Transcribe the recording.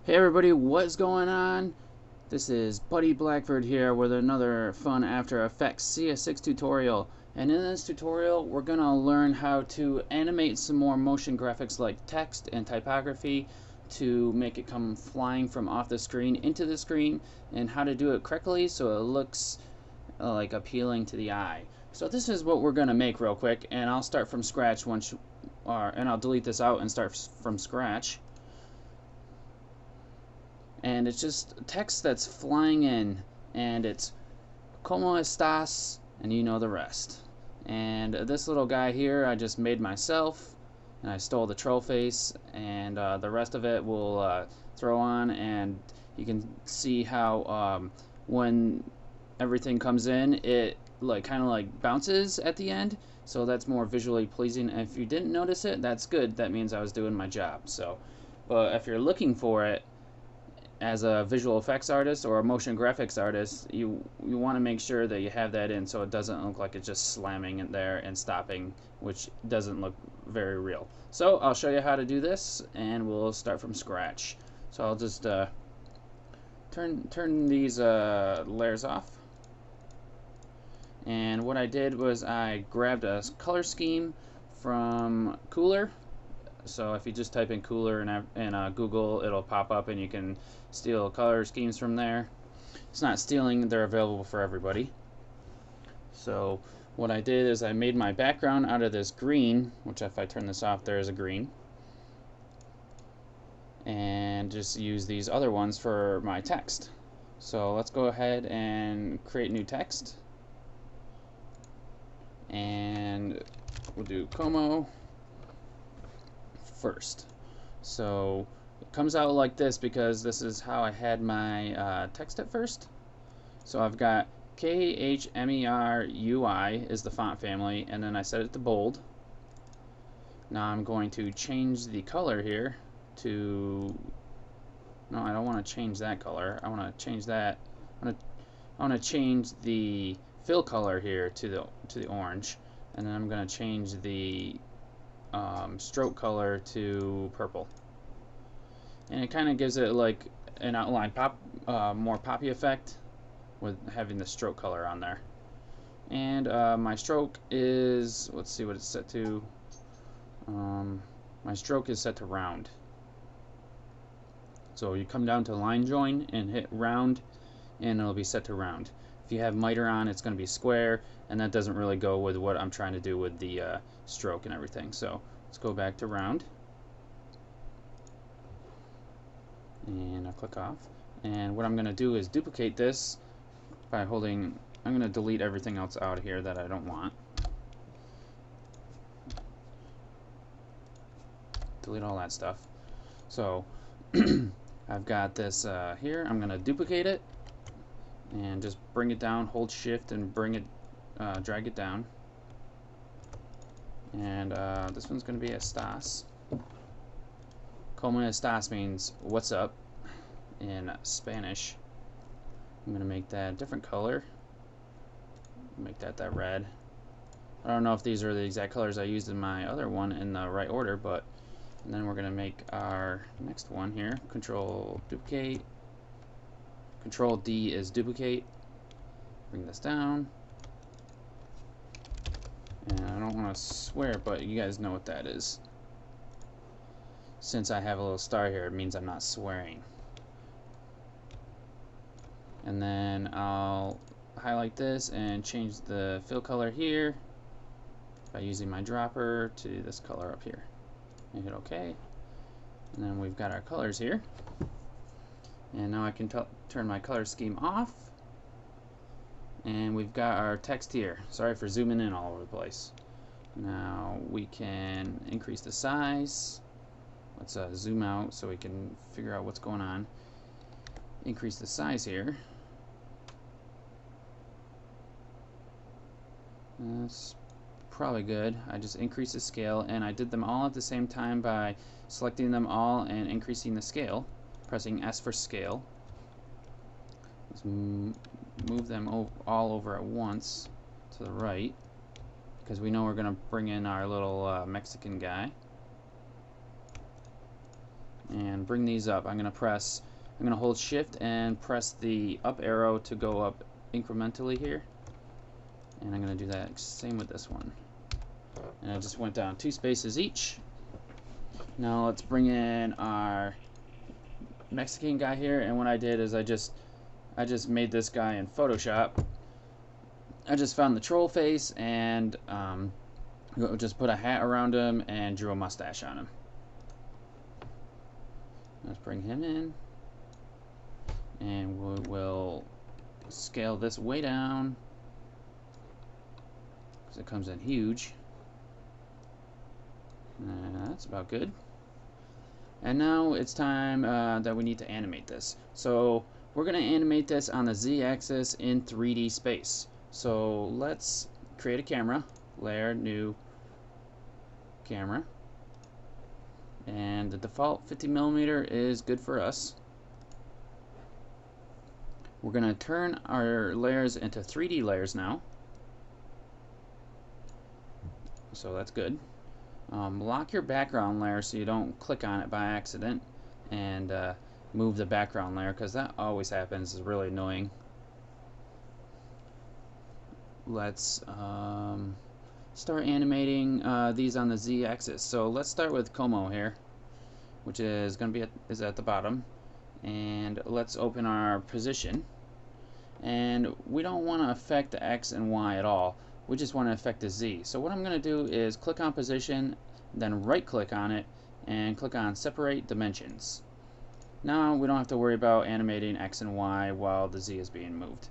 Hey everybody, what's going on? This is Buddy Blackford here with another fun After Effects CS6 tutorial. And in this tutorial, we're going to learn how to animate some more motion graphics like text and typography to make it come flying from off the screen into the screen, and how to do it correctly so it looks like appealing to the eye. So this is what we're going to make real quick, and I'll start from scratch and I'll delete this out and start from scratch. And it's just text that's flying in, and it's como estas, and you know the rest. And this little guy here I just made myself, and I stole the troll face, and the rest of it we'll throw on, and you can see how when everything comes in, it kind of like bounces at the end, so that's more visually pleasing. And if you didn't notice it, that's good. That means I was doing my job. So, but if you're looking for it as a visual effects artist or a motion graphics artist, you want to make sure that you have that in so it doesn't look like it's just slamming in there and stopping, which doesn't look very real. So I'll show you how to do this, and we'll start from scratch. So I'll just turn these layers off. And what I did was I grabbed a color scheme from Cooler. So if you just type in Cooler in Google, it'll pop up and you can steal color schemes from there. It's not stealing, they're available for everybody. So what I did is I made my background out of this green, which if I turn this off, there is a green. And just use these other ones for my text. So let's go ahead and create new text. And we'll do como first. So it comes out like this because this is how I had my text at first. So I've got KHMERUI is the font family, and then I set it to bold. Now I'm going to change the color here to, no, I don't want to change that color. I want to change that. I want to change the fill color here to the orange, and then I'm going to change the stroke color to purple, and it kind of gives it like an outline more poppy effect with having the stroke color on there. And my stroke is, let's see what it's set to. My stroke is set to round. So you come down to line join and hit round, and it'll be set to round. If you have miter on, it's going to be square, and that doesn't really go with what I'm trying to do with the stroke and everything. So let's go back to round, and I'll click off. And what I'm going to do is duplicate this by holding, I'm going to delete everything else out of here that I don't want. Delete all that stuff. So I've got this here. I'm going to duplicate it and just bring it down, hold shift and bring it, drag it down. And this one's going to be estas. Como estas means what's up in Spanish. I'm going to make that a different color. Make that red. I don't know if these are the exact colors I used in my other one in the right order, but and then we're going to make our next one here. Control duplicate. Control D is duplicate. Bring this down. And I don't want to swear, but you guys know what that is. Since I have a little star here, it means I'm not swearing. And then I'll highlight this and change the fill color here by using my dropper to this color up here. And hit OK. And then we've got our colors here. And now I can turn my color scheme off. And we've got our text here. Sorry for zooming in all over the place. Now we can increase the size. Let's zoom out so we can figure out what's going on. Increase the size here. That's probably good. I just increased the scale, and I did them all at the same time by selecting them all and increasing the scale, pressing S for scale. Let's move them all over at once to the right, because we know we're going to bring in our little Mexican guy. and bring these up. I'm going to hold shift and press the up arrow to go up incrementally here, and I'm going to do that same with this one, and I just went down 2 spaces each. Now let's bring in our Mexican guy here, and what I did is I just made this guy in Photoshop. I just found the troll face and just put a hat around him and drew a mustache on him. Let's bring him in, and we will scale this way down because it comes in huge. That's about good. And now it's time that we need to animate this. So we're going to animate this on the Z-axis in 3D space. So let's create a camera, layer, new camera, and the default 50mm is good for us. We're going to turn our layers into 3D layers now, so that's good. Lock your background layer so you don't click on it by accident and move the background layer, because that always happens. It's really annoying. Let's start animating these on the Z-axis. So let's start with Como here, which is going to be at the bottom, and let's open our position. And we don't want to affect the X and Y at all. We just want to affect the Z. So what I'm going to do is click on position, then right click on it and click on separate dimensions. Now we don't have to worry about animating X and Y while the Z is being moved.